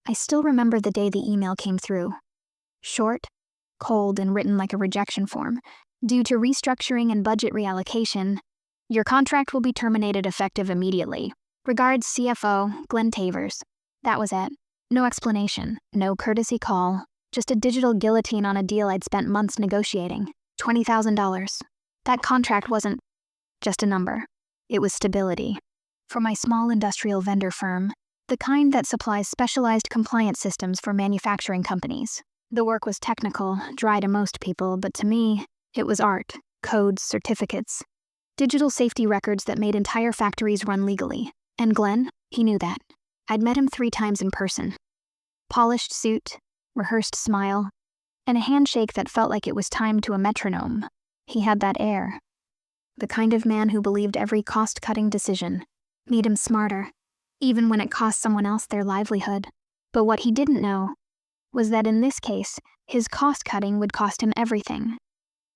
I still remember the day the email came through. Short, cold, and written like a rejection form. Due to restructuring and budget reallocation, your contract will be terminated effective immediately. Regards, CFO, Glenn Tavers. That was it. No explanation, no courtesy call, just a digital guillotine on a deal I'd spent months negotiating. $20,000. That contract wasn't just a number. It was stability. For my small industrial vendor firm, the kind that supplies specialized compliance systems for manufacturing companies. The work was technical, dry to most people, but to me, it was art, codes, certificates, digital safety records that made entire factories run legally. And Glenn, he knew that. I'd met him 3 times in person. Polished suit, rehearsed smile, and a handshake that felt like it was timed to a metronome. He had that air. The kind of man who believed every cost-cutting decision made him smarter, even when it cost someone else their livelihood. But what he didn't know was that in this case, his cost-cutting would cost him everything.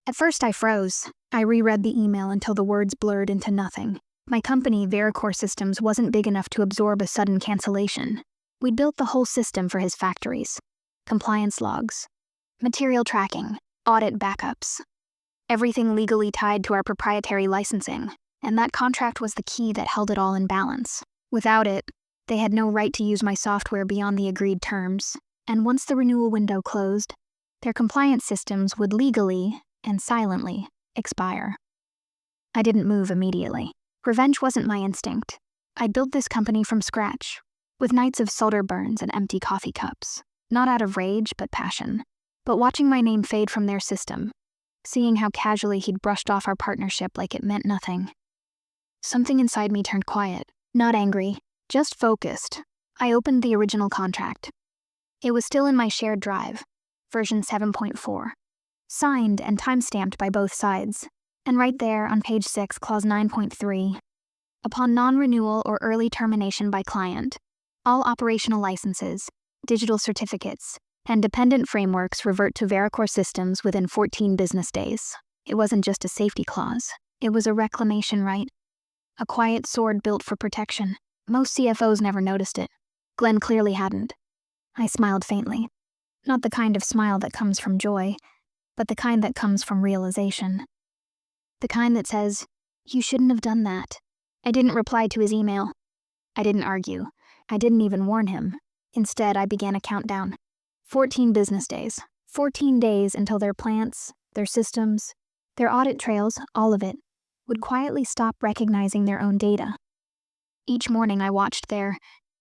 At first I froze. I reread the email until the words blurred into nothing. My company, Veracor Systems, wasn't big enough to absorb a sudden cancellation. We'd built the whole system for his factories. Compliance logs, material tracking, audit backups. Everything legally tied to our proprietary licensing, and that contract was the key that held it all in balance. Without it, they had no right to use my software beyond the agreed terms, and once the renewal window closed, their compliance systems would legally and silently expire. I didn't move immediately. Revenge wasn't my instinct. I built this company from scratch, with nights of solder burns and empty coffee cups. Not out of rage, but passion. But watching my name fade from their system, seeing how casually he'd brushed off our partnership like it meant nothing. Something inside me turned quiet, not angry, just focused. I opened the original contract. It was still in my shared drive, version 7.4, signed and timestamped by both sides. And right there on page 6, clause 9.3, upon non-renewal or early termination by client, all operational licenses, digital certificates, and dependent frameworks revert to Veracor Systems within 14 business days. It wasn't just a safety clause. It was a reclamation right. A quiet sword built for protection. Most CFOs never noticed it. Glenn clearly hadn't. I smiled faintly. Not the kind of smile that comes from joy, but the kind that comes from realization. The kind that says, "You shouldn't have done that." I didn't reply to his email. I didn't argue. I didn't even warn him. Instead, I began a countdown. 14 business days. 14 days until their plants, their systems, their audit trails, all of it, would quietly stop recognizing their own data. Each morning I watched their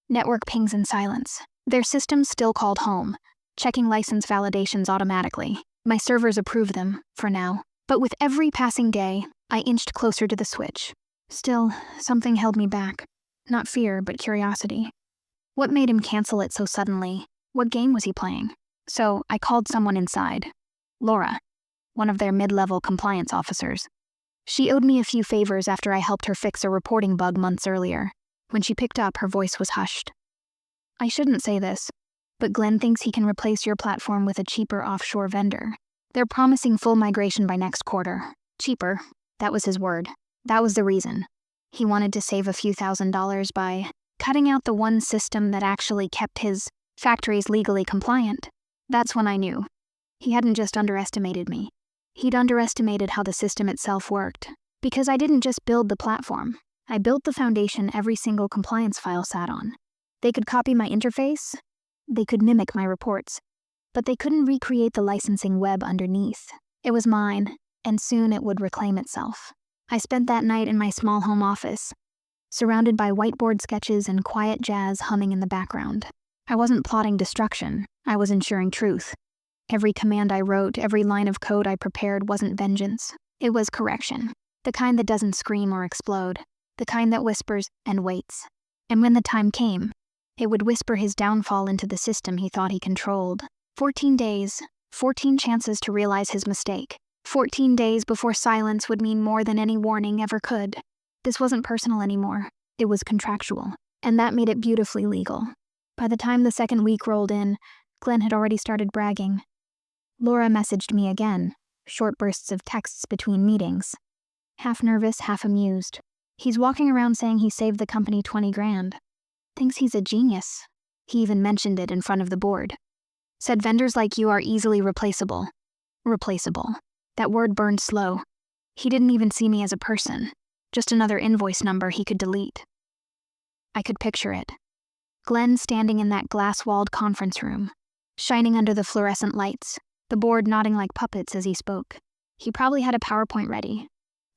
network pings in silence. Their systems still called home, checking license validations automatically. My servers approved them, for now. But with every passing day, I inched closer to the switch. Still, something held me back. Not fear, but curiosity. What made him cancel it so suddenly? What game was he playing? So I called someone inside. Laura, one of their mid-level compliance officers. She owed me a few favors after I helped her fix a reporting bug months earlier. When she picked up, her voice was hushed. I shouldn't say this, but Glenn thinks he can replace your platform with a cheaper offshore vendor. They're promising full migration by next quarter. Cheaper, that was his word. That was the reason. He wanted to save a few $1,000s by cutting out the one system that actually kept his factories legally compliant. That's when I knew. He hadn't just underestimated me. He'd underestimated how the system itself worked. Because I didn't just build the platform. I built the foundation every single compliance file sat on. They could copy my interface. They could mimic my reports. But they couldn't recreate the licensing web underneath. It was mine, and soon it would reclaim itself. I spent that night in my small home office, surrounded by whiteboard sketches and quiet jazz humming in the background. I wasn't plotting destruction, I was ensuring truth. Every command I wrote, every line of code I prepared wasn't vengeance. It was correction. The kind that doesn't scream or explode. The kind that whispers and waits. And when the time came, it would whisper his downfall into the system he thought he controlled. 14 days, 14 chances to realize his mistake. 14 days before silence would mean more than any warning ever could. This wasn't personal anymore. It was contractual, and that made it beautifully legal. By the time the second week rolled in, Glenn had already started bragging. Laura messaged me again, short bursts of texts between meetings. Half nervous, half amused. He's walking around saying he saved the company 20 grand. Thinks he's a genius. He even mentioned it in front of the board. Said vendors like you are easily replaceable. Replaceable. That word burned slow. He didn't even see me as a person, just another invoice number he could delete. I could picture it. Glenn standing in that glass-walled conference room, shining under the fluorescent lights, the board nodding like puppets as he spoke. He probably had a PowerPoint ready.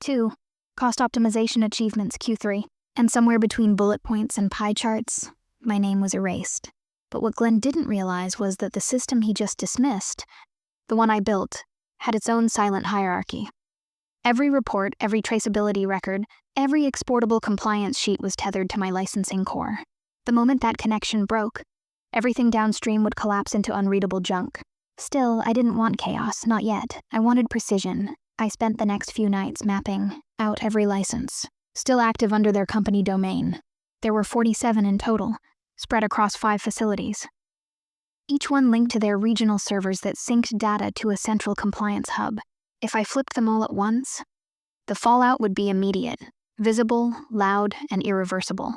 2. Cost optimization achievements Q3, and somewhere between bullet points and pie charts, my name was erased. But what Glenn didn't realize was that the system he just dismissed, the one I built, had its own silent hierarchy. Every report, every traceability record, every exportable compliance sheet was tethered to my licensing core. The moment that connection broke, everything downstream would collapse into unreadable junk. Still, I didn't want chaos, not yet. I wanted precision. I spent the next few nights mapping out every license, still active under their company domain. There were 47 in total, spread across 5 facilities. Each one linked to their regional servers that synced data to a central compliance hub. If I flipped them all at once, the fallout would be immediate, visible, loud, and irreversible.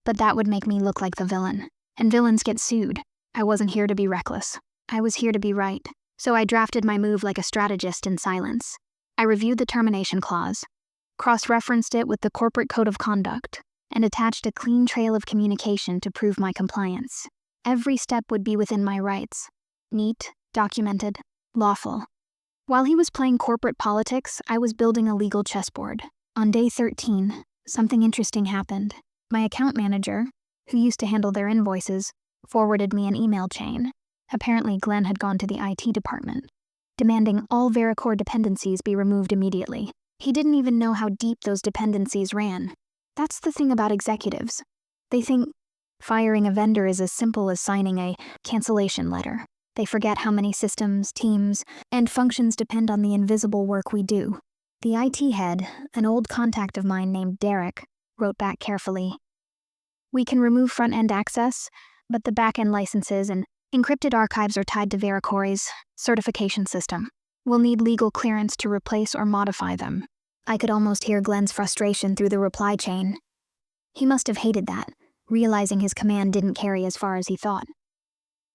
But that would make me look like the villain, and villains get sued. I wasn't here to be reckless. I was here to be right. So I drafted my move like a strategist in silence. I reviewed the termination clause, cross-referenced it with the corporate code of conduct, and attached a clean trail of communication to prove my compliance. Every step would be within my rights. Neat, documented, lawful. While he was playing corporate politics, I was building a legal chessboard. On day 13, something interesting happened. My account manager, who used to handle their invoices, forwarded me an email chain. Apparently, Glenn had gone to the IT department, demanding all Vericore dependencies be removed immediately. He didn't even know how deep those dependencies ran. That's the thing about executives. They think firing a vendor is as simple as signing a cancellation letter. They forget how many systems, teams, and functions depend on the invisible work we do. The IT head, an old contact of mine named Derek, wrote back carefully. We can remove front-end access, but the back-end licenses and encrypted archives are tied to Vericore's certification system. We'll need legal clearance to replace or modify them. I could almost hear Glenn's frustration through the reply chain. He must have hated that, realizing his command didn't carry as far as he thought.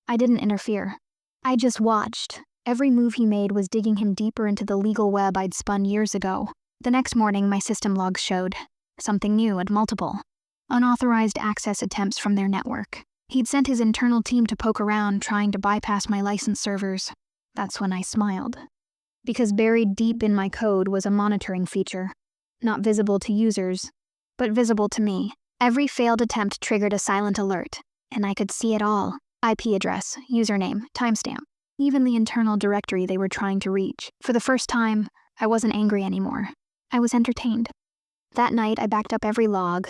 I didn't interfere. I just watched. Every move he made was digging him deeper into the legal web I'd spun years ago. The next morning, my system logs showed something new and multiple. Unauthorized access attempts from their network. He'd sent his internal team to poke around, trying to bypass my license servers. That's when I smiled. Because buried deep in my code was a monitoring feature. Not visible to users, but visible to me. Every failed attempt triggered a silent alert, and I could see it all. IP address, username, timestamp, even the internal directory they were trying to reach. For the first time, I wasn't angry anymore. I was entertained. That night, I backed up every log,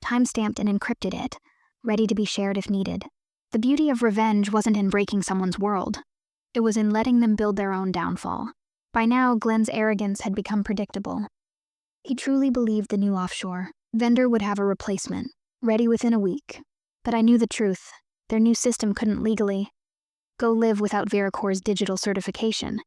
timestamped and encrypted it, ready to be shared if needed. The beauty of revenge wasn't in breaking someone's world. It was in letting them build their own downfall. By now, Glenn's arrogance had become predictable. He truly believed the new offshore vendor would have a replacement, ready within a week. But I knew the truth. Their new system couldn't legally go live without Vericore's digital certification,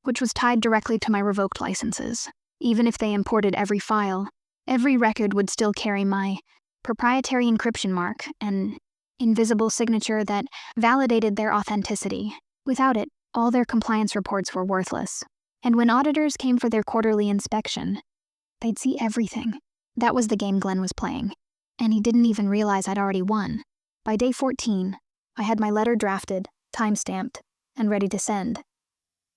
which was tied directly to my revoked licenses. Even if they imported every file, every record would still carry my proprietary encryption mark, an invisible signature that validated their authenticity. Without it, all their compliance reports were worthless. And when auditors came for their quarterly inspection, they'd see everything. That was the game Glenn was playing, and he didn't even realize I'd already won. By day 14, I had my letter drafted, time-stamped, and ready to send.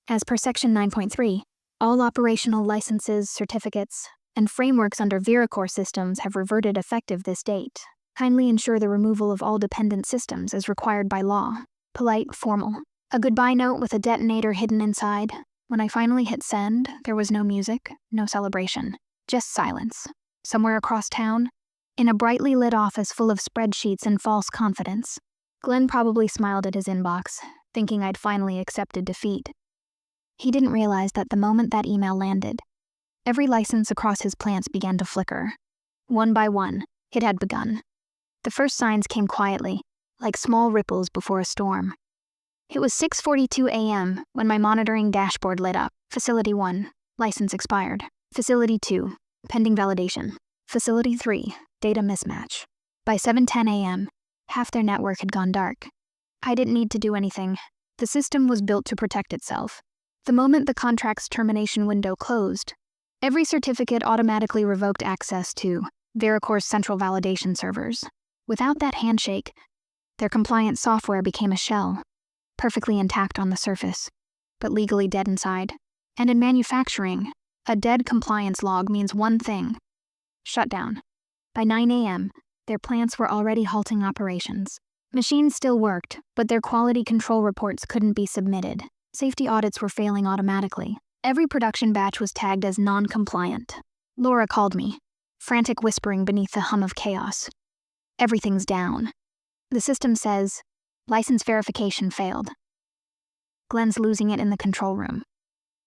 As per Section 9.3, all operational licenses, certificates, and frameworks under Vericore systems have reverted effective this date. Kindly ensure the removal of all dependent systems as required by law. Polite, formal. A goodbye note with a detonator hidden inside. When I finally hit send, there was no music, no celebration, just silence. Somewhere across town, in a brightly lit office full of spreadsheets and false confidence, Glenn probably smiled at his inbox, thinking I'd finally accepted defeat. He didn't realize that the moment that email landed, every license across his plants began to flicker. One by one, it had begun. The first signs came quietly, like small ripples before a storm. It was 6:42 a.m. when my monitoring dashboard lit up. Facility 1, license expired. Facility 2, pending validation. Facility 3, data mismatch. By 7:10 a.m., Half their network had gone dark. I didn't need to do anything. The system was built to protect itself. The moment the contract's termination window closed, every certificate automatically revoked access to Vericor's central validation servers. Without that handshake, their compliance software became a shell, perfectly intact on the surface, but legally dead inside. And in manufacturing, a dead compliance log means one thing: shutdown. By 9 a.m., their plants were already halting operations. Machines still worked, but their quality control reports couldn't be submitted. Safety audits were failing automatically. Every production batch was tagged as non-compliant. Laura called me, frantic whispering beneath the hum of chaos. Everything's down. The system says, license verification failed. Glenn's losing it in the control room.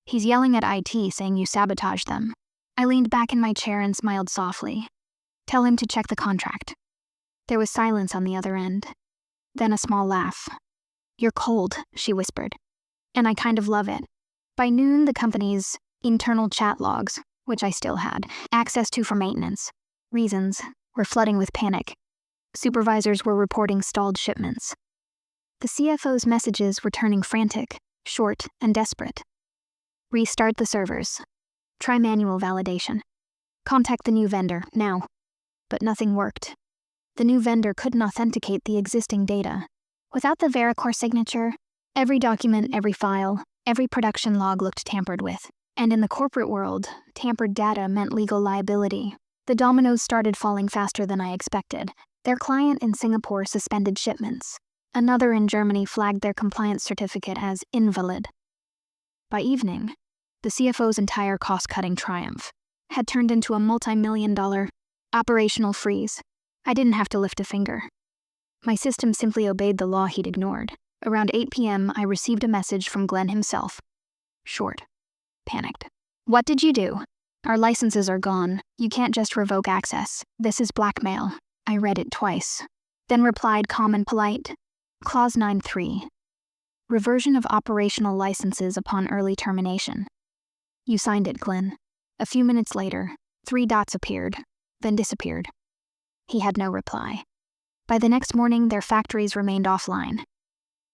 He's yelling at IT saying you sabotaged them. I leaned back in my chair and smiled softly. Tell him to check the contract. There was silence on the other end. Then a small laugh. You're cold, she whispered. And I kind of love it. By noon, the company's internal chat logs, which I still had access to for maintenance reasons, were flooding with panic. Supervisors were reporting stalled shipments. The CFO's messages were turning frantic, short, and desperate. Restart the servers. Try manual validation. Contact the new vendor, now. But nothing worked. The new vendor couldn't authenticate the existing data. Without the Vericor signature, every document, every file, every production log looked tampered with. And in the corporate world, tampered data meant legal liability. The dominoes started falling faster than I expected. Their client in Singapore suspended shipments. Another in Germany flagged their compliance certificate as invalid. By evening, the CFO's entire cost-cutting triumph had turned into a multi-million-dollar operational freeze. I didn't have to lift a finger. My system simply obeyed the law he'd ignored. Around 8 p.m., I received a message from Glenn himself. Short. Panicked. What did you do? Our licenses are gone. You can't just revoke access. This is blackmail. I read it twice. Then replied calm and polite. Clause 9.3. Reversion of operational licenses upon early termination. You signed it, Glenn. A few minutes later, 3 dots appeared, then disappeared. He had no reply. By the next morning, their factories remained offline.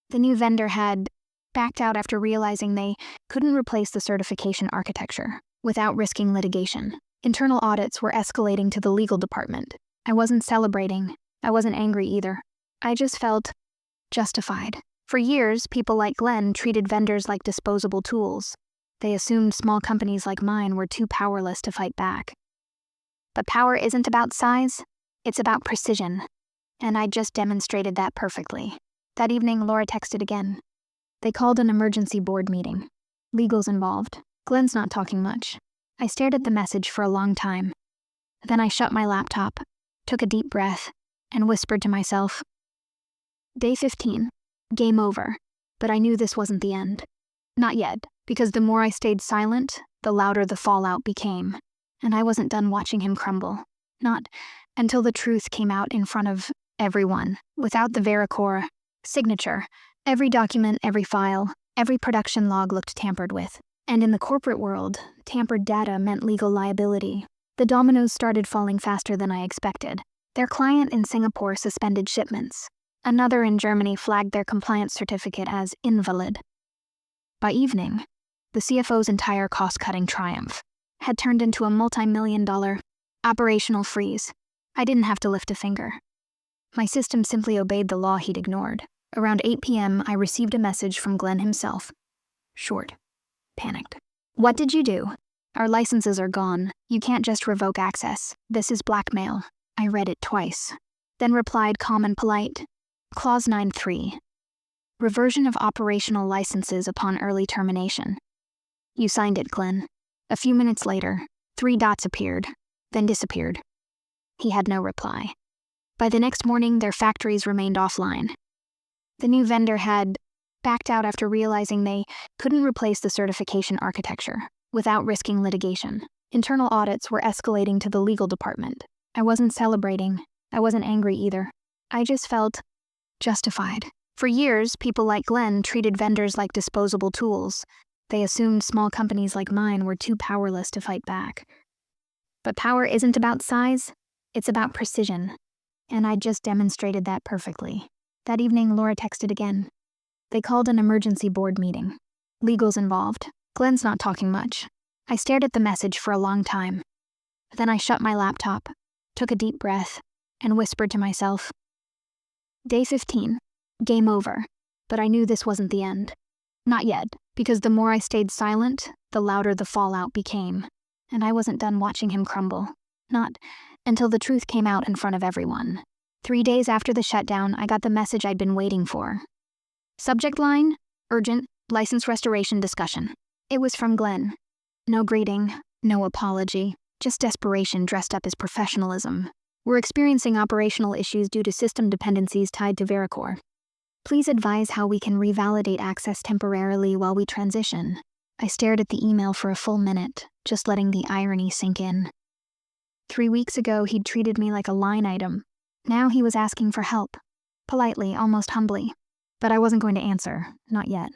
The new vendor had backed out after realizing they couldn't replace the certification architecture without risking litigation. Internal audits were escalating to the legal department. I wasn't celebrating. I wasn't angry either. I just felt justified. For years, people like Glenn treated vendors like disposable tools. They assumed small companies like mine were too powerless to fight back. But power isn't about size, it's about precision. And I just demonstrated that perfectly. That evening, Laura texted again. They called an emergency board meeting. Legal's involved. Glenn's not talking much. I stared at the message for a long time. Then I shut my laptop, took a deep breath, and whispered to myself, Day 15. Game over. But I knew this wasn't the end. Not yet, because the more I stayed silent, the louder the fallout became. And I wasn't done watching him crumble. Not until the truth came out in front of everyone. Without the Vericor signature, every document, every file, every production log looked tampered with. And in the corporate world, tampered data meant legal liability. The dominoes started falling faster than I expected. Their client in Singapore suspended shipments. Another in Germany flagged their compliance certificate as invalid. By evening, the CFO's entire cost-cutting triumph had turned into a multi-million-dollar operational freeze. I didn't have to lift a finger. My system simply obeyed the law he'd ignored. Around 8 p.m., I received a message from Glenn himself. Short. Panicked. What did you do? Our licenses are gone. You can't just revoke access. This is blackmail. I read it twice. Then replied calm and polite. Clause 9.3. Reversion of operational licenses upon early termination. You signed it, Glenn. A few minutes later, 3 dots appeared, then disappeared. He had no reply. By the next morning, their factories remained offline. The new vendor had backed out after realizing they couldn't replace the certification architecture without risking litigation. Internal audits were escalating to the legal department. I wasn't celebrating. I wasn't angry either. I just felt justified. For years, people like Glenn treated vendors like disposable tools. They assumed small companies like mine were too powerless to fight back. But power isn't about size, it's about precision. And I just demonstrated that perfectly. That evening, Laura texted again. They called an emergency board meeting. Legal's involved. Glenn's not talking much. I stared at the message for a long time. Then I shut my laptop, took a deep breath, and whispered to myself, Day 15. Game over. But I knew this wasn't the end. Not yet, because the more I stayed silent, the louder the fallout became. And I wasn't done watching him crumble. Not until the truth came out in front of everyone. 3 days after the shutdown, I got the message I'd been waiting for. Subject line, urgent, license restoration discussion. It was from Glenn. No greeting, no apology, just desperation dressed up as professionalism. We're experiencing operational issues due to system dependencies tied to Vericore. Please advise how we can revalidate access temporarily while we transition. I stared at the email for a full minute, just letting the irony sink in. 3 weeks ago, he'd treated me like a line item. Now he was asking for help. Politely, almost humbly. But I wasn't going to answer, not yet.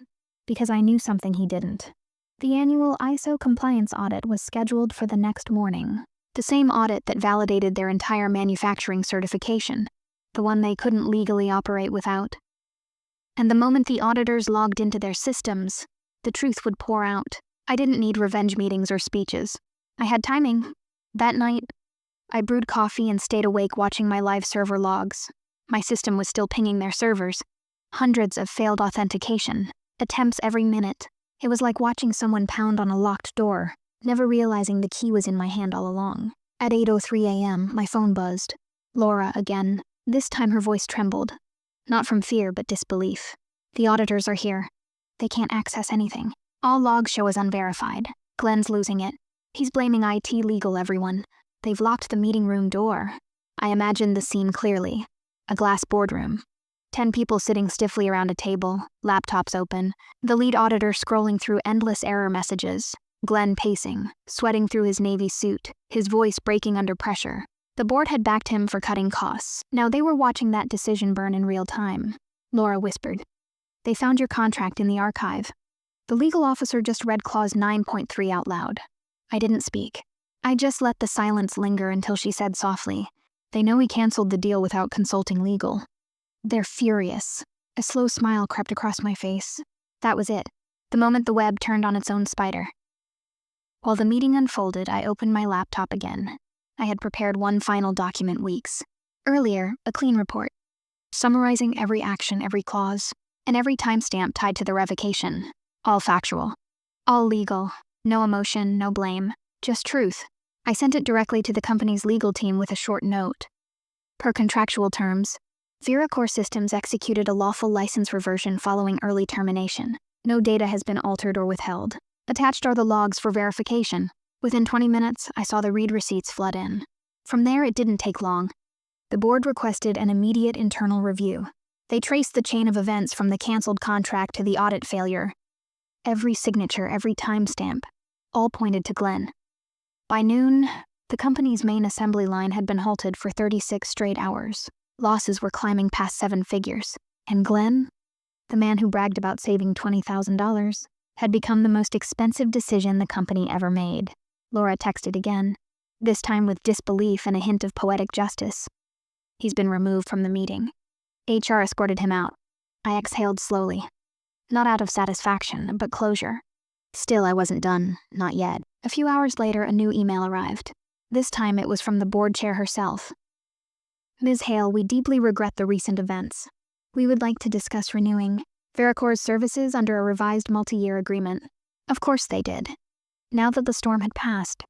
Because I knew something he didn't. The annual ISO compliance audit was scheduled for the next morning. The same audit that validated their entire manufacturing certification. The one they couldn't legally operate without. And the moment the auditors logged into their systems, the truth would pour out. I didn't need revenge meetings or speeches. I had timing. That night, I brewed coffee and stayed awake watching my live server logs. My system was still pinging their servers. Hundreds of failed authentication, attempts every minute. It was like watching someone pound on a locked door, never realizing the key was in my hand all along. At 8:03 a.m., my phone buzzed. Laura again. This time her voice trembled. Not from fear, but disbelief. The auditors are here. They can't access anything. All logs show as unverified. Glenn's losing it. He's blaming IT legal everyone. They've locked the meeting room door. I imagined the scene clearly. A glass boardroom. 10 people sitting stiffly around a table, laptops open, the lead auditor scrolling through endless error messages, Glenn pacing, sweating through his navy suit, his voice breaking under pressure. The board had backed him for cutting costs. Now they were watching that decision burn in real time. Laura whispered, They found your contract in the archive. The legal officer just read clause 9.3 out loud. I didn't speak. I just let the silence linger until she said softly, They know he canceled the deal without consulting legal. They're furious. A slow smile crept across my face. That was it. The moment the web turned on its own spider. While the meeting unfolded, I opened my laptop again. I had prepared one final document weeks earlier, a clean report, summarizing every action, every clause, and every timestamp tied to the revocation. All factual. All legal. No emotion, no blame. Just truth. I sent it directly to the company's legal team with a short note. Per contractual terms, Vericore Systems executed a lawful license reversion following early termination. No data has been altered or withheld. Attached are the logs for verification. Within 20 minutes, I saw the read receipts flood in. From there, it didn't take long. The board requested an immediate internal review. They traced the chain of events from the canceled contract to the audit failure. Every signature, every timestamp, all pointed to Glenn. By noon, the company's main assembly line had been halted for 36 straight hours. Losses were climbing past 7 figures. And Glenn, the man who bragged about saving $20,000, had become the most expensive decision the company ever made. Laura texted again, this time with disbelief and a hint of poetic justice. He's been removed from the meeting. HR escorted him out. I exhaled slowly. Not out of satisfaction, but closure. Still, I wasn't done, not yet. A few hours later, a new email arrived. This time it was from the board chair herself. Ms. Hale, we deeply regret the recent events. We would like to discuss renewing Vericore's services under a revised multi-year agreement. Of course they did. Now that the storm had passed,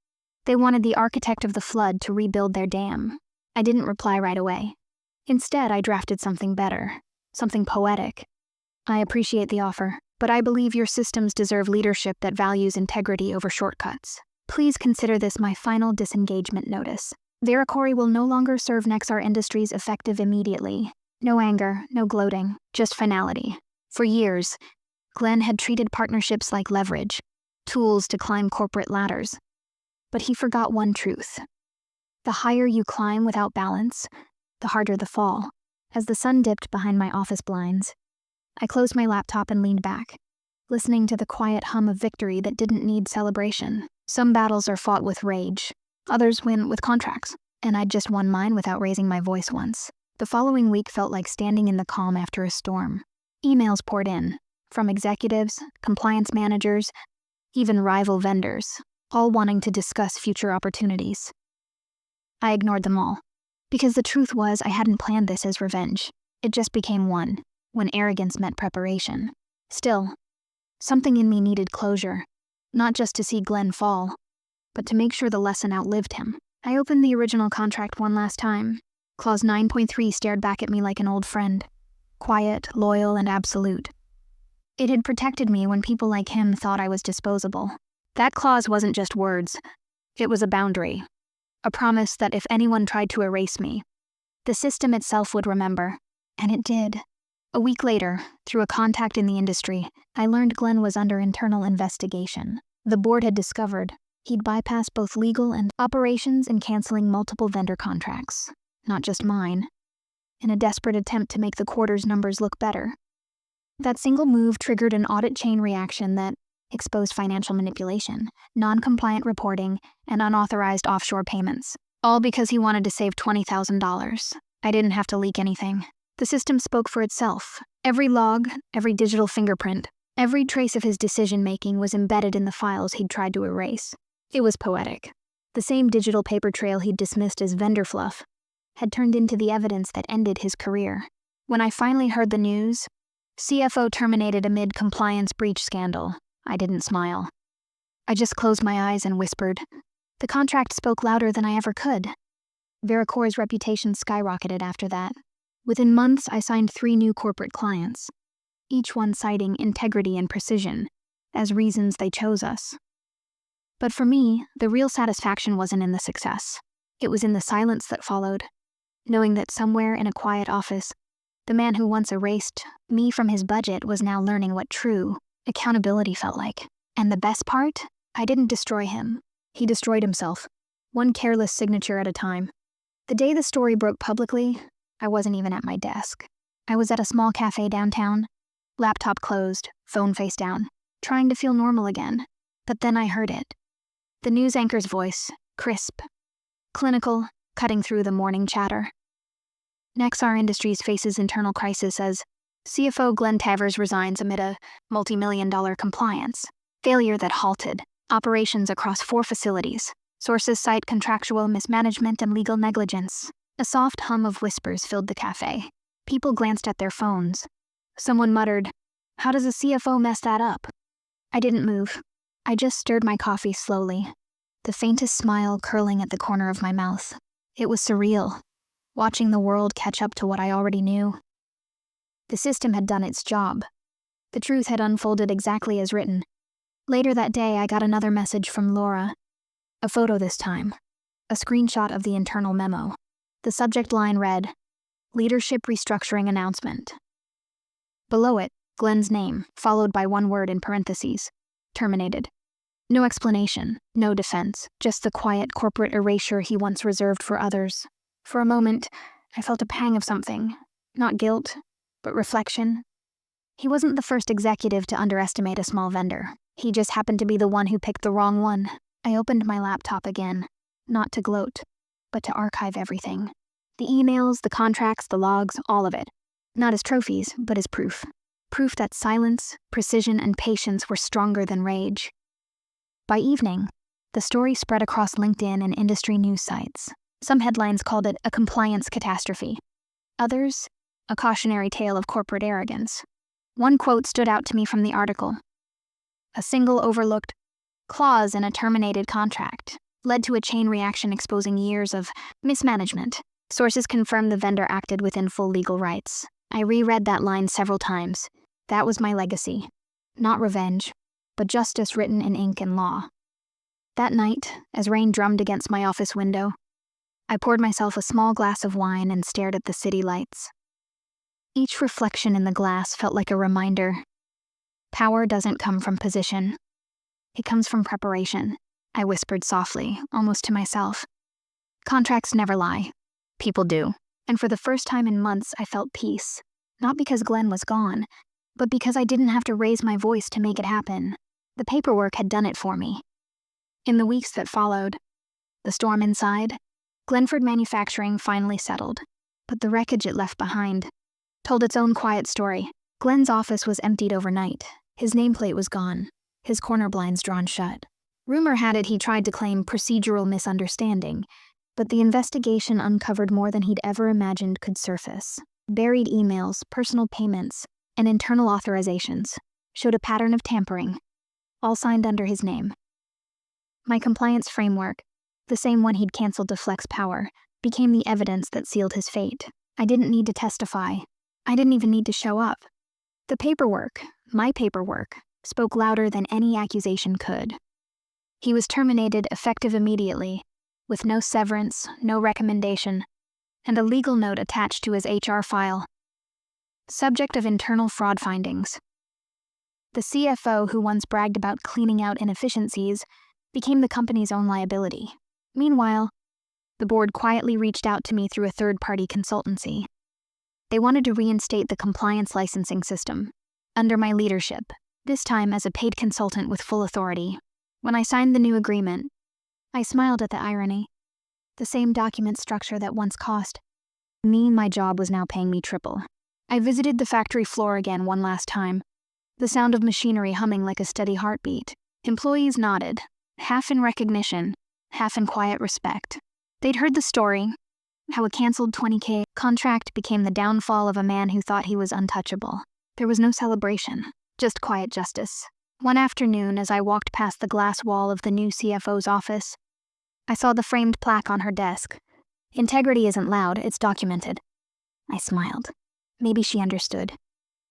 they wanted the architect of the flood to rebuild their dam. I didn't reply right away. Instead, I drafted something better, something poetic. I appreciate the offer, but I believe your systems deserve leadership that values integrity over shortcuts. Please consider this my final disengagement notice. Vericore will no longer serve Nexar Industries effective immediately. No anger, no gloating, just finality. For years, Glenn had treated partnerships like leverage, tools to climb corporate ladders. But he forgot one truth. The higher you climb without balance, the harder the fall. As the sun dipped behind my office blinds, I closed my laptop and leaned back, listening to the quiet hum of victory that didn't need celebration. Some battles are fought with rage. Others win with contracts. and I'd just won mine without raising my voice once. The following week felt like standing in the calm after a storm. Emails poured in, from executives, compliance managers, even rival vendors, all wanting to discuss future opportunities. I ignored them all, because the truth was I hadn't planned this as revenge. It just became one, when arrogance met preparation. Still, something in me needed closure, not just to see Glenn fall, but to make sure the lesson outlived him. I opened the original contract one last time. Clause 9.3 stared back at me like an old friend, quiet, loyal, and absolute. It had protected me when people like him thought I was disposable. That clause wasn't just words. It was a boundary, a promise that if anyone tried to erase me, the system itself would remember. And it did. A week later, through a contact in the industry, I learned Glenn was under internal investigation. The board had discovered he'd bypassed both legal and operations in canceling multiple vendor contracts, not just mine, in a desperate attempt to make the quarter's numbers look better. That single move triggered an audit chain reaction that exposed financial manipulation, non-compliant reporting, and unauthorized offshore payments, all because he wanted to save $20,000. I didn't have to leak anything. The system spoke for itself. Every log, every digital fingerprint, every trace of his decision-making was embedded in the files he'd tried to erase. It was poetic. The same digital paper trail he'd dismissed as vendor fluff had turned into the evidence that ended his career. When I finally heard the news, CFO terminated amid compliance breach scandal, I didn't smile. I just closed my eyes and whispered. The contract spoke louder than I ever could. Vericor's reputation skyrocketed after that. Within months, I signed 3 new corporate clients, each one citing integrity and precision as reasons they chose us. But for me, the real satisfaction wasn't in the success. It was in the silence that followed, knowing that somewhere in a quiet office, the man who once erased me from his budget was now learning what true accountability felt like. And the best part? I didn't destroy him. He destroyed himself, one careless signature at a time. The day the story broke publicly, I wasn't even at my desk. I was at a small cafe downtown, laptop closed, phone face down, trying to feel normal again. But then I heard it. The news anchor's voice, crisp, clinical, cutting through the morning chatter. Nexar Industries faces internal crisis as CFO Glenn Tavers resigns amid a multi-million-dollar compliance failure that halted operations across 4 facilities. Sources cite contractual mismanagement and legal negligence. A soft hum of whispers filled the cafe. People glanced at their phones. Someone muttered, "How does a CFO mess that up?" I didn't move. I just stirred my coffee slowly, the faintest smile curling at the corner of my mouth. It was surreal, watching the world catch up to what I already knew. The system had done its job. The truth had unfolded exactly as written. Later that day, I got another message from Laura. A photo this time. A screenshot of the internal memo. The subject line read, "Leadership Restructuring Announcement." Below it, Glenn's name, followed by one word in parentheses. Terminated. No explanation, no defense, just the quiet corporate erasure he once reserved for others. For a moment, I felt a pang of something. Not guilt, but reflection. He wasn't the first executive to underestimate a small vendor. He just happened to be the one who picked the wrong one. I opened my laptop again, not to gloat, but to archive everything. The emails, the contracts, the logs, all of it. Not as trophies, but as proof. Proof that silence, precision, and patience were stronger than rage. By evening, the story spread across LinkedIn and industry news sites. Some headlines called it a compliance catastrophe. Others, a cautionary tale of corporate arrogance. One quote stood out to me from the article. A single overlooked clause in a terminated contract led to a chain reaction exposing years of mismanagement. Sources confirmed the vendor acted within full legal rights. I reread that line several times. That was my legacy. Not revenge, but justice written in ink and law. That night, as rain drummed against my office window, I poured myself a small glass of wine and stared at the city lights. Each reflection in the glass felt like a reminder. Power doesn't come from position. It comes from preparation, I whispered softly, almost to myself. Contracts never lie. People do. And for the first time in months, I felt peace. Not because Glenn was gone, but because I didn't have to raise my voice to make it happen. The paperwork had done it for me. In the weeks that followed, the storm inside, Glenford Manufacturing finally settled, but the wreckage it left behind told its own quiet story. Glenn's office was emptied overnight. His nameplate was gone, his corner blinds drawn shut. Rumor had it he tried to claim procedural misunderstanding, but the investigation uncovered more than he'd ever imagined could surface. Buried emails, personal payments, and internal authorizations showed a pattern of tampering, all signed under his name. My compliance framework, the same one he'd canceled to flex power, became the evidence that sealed his fate. I didn't need to testify. I didn't even need to show up. The paperwork, my paperwork, spoke louder than any accusation could. He was terminated effective immediately, with no severance, no recommendation, and a legal note attached to his HR file. Subject of internal fraud findings. The CFO, who once bragged about cleaning out inefficiencies, became the company's own liability. Meanwhile, the board quietly reached out to me through a third-party consultancy. They wanted to reinstate the compliance licensing system, under my leadership, this time as a paid consultant with full authority. When I signed the new agreement, I smiled at the irony. The same document structure that once cost me my job was now paying me triple. I visited the factory floor again one last time, the sound of machinery humming like a steady heartbeat. Employees nodded, half in recognition, half in quiet respect. They'd heard the story, how a canceled $20,000 contract became the downfall of a man who thought he was untouchable. There was no celebration, just quiet justice. One afternoon, as I walked past the glass wall of the new CFO's office, I saw the framed plaque on her desk. Integrity isn't loud, it's documented. I smiled. Maybe she understood.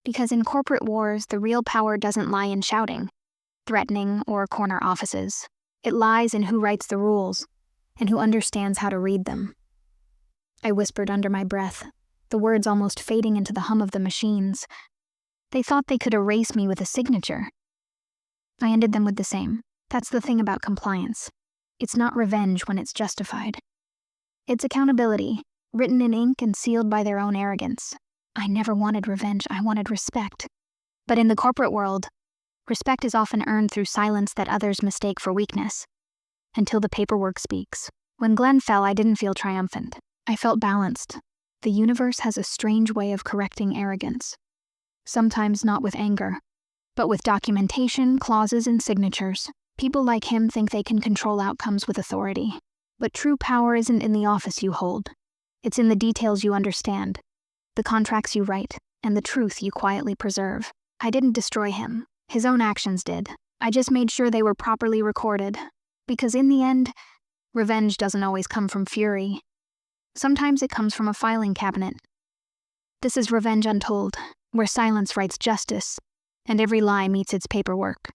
Because in corporate wars, the real power doesn't lie in shouting, threatening, or corner offices. It lies in who writes the rules, and who understands how to read them. I whispered under my breath, the words almost fading into the hum of the machines. They thought they could erase me with a signature. I ended them with the same. That's the thing about compliance. It's not revenge when it's justified. It's accountability, written in ink and sealed by their own arrogance. I never wanted revenge, I wanted respect. But in the corporate world, respect is often earned through silence that others mistake for weakness. Until the paperwork speaks. When Glenn fell, I didn't feel triumphant. I felt balanced. The universe has a strange way of correcting arrogance. Sometimes not with anger, but with documentation, clauses, and signatures. People like him think they can control outcomes with authority. But true power isn't in the office you hold. It's in the details you understand, the contracts you write, and the truth you quietly preserve. I didn't destroy him. His own actions did. I just made sure they were properly recorded. Because in the end, revenge doesn't always come from fury. Sometimes it comes from a filing cabinet. This is Revenge Untold, where silence writes justice, and every lie meets its paperwork.